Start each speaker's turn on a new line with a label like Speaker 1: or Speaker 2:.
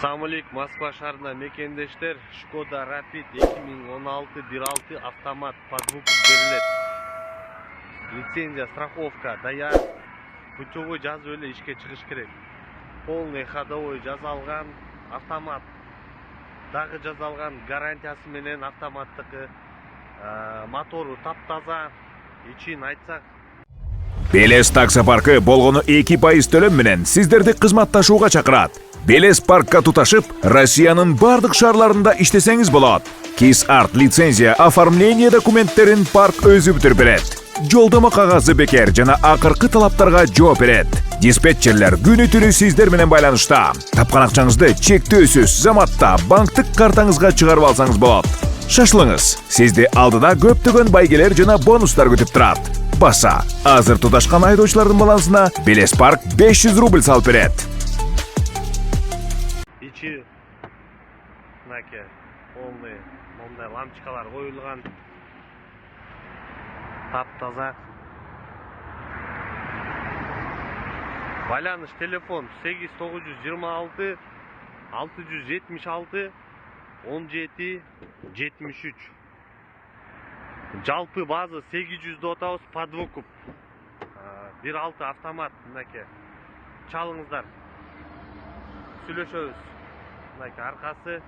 Speaker 1: Assalamu alaikum, Moskva шаарында мекендештер. Skoda Rapid 2016 1.6 автомат под выкуп берилет. Лицензия, страховка даяр. Путевой жазып эле ишке чыгыш керек. Полный ходовой жазалган, автомат дагы жазалган, гарантиясы менен автоматтыкы. Мотору таптаза. Ичин айтсак,
Speaker 2: Белес таксопаркы болгону 2% төлөм менен сиздерди кызматташууга чакырат. Белес паркка туташып, Россиянын бардык шаарларында иштесеңиз болот. Кис арт лицензия оформление документтерин парк өзү бүтүрүп берет. Жолдомо кагазы бекер жана акыркы талаптарга жооп берет. Диспетчерлер күнү түнү сиздер менен байланышта. Тапкан акчаңызды чектөөсүз заматта банктык картаңызга чыгарып алсаңыз болот. Шашылыңыз, сизди алдыда көптөгөн байгелер жана бонустар күтүп турат. Баса, азыр туташкан айдоочулардын балансына Белес парк 500 рубль салып берет.
Speaker 1: ичи мынакей полный мондай лампочкалар коюлган. Таптаза. Байланыш телефон 8926 676 17 73. Жалпы база 800 отабыз под выкуп. 1.6 автомат мынакей. Чалыңыздар. Сүйлөшөбүз. Мынакей аркасы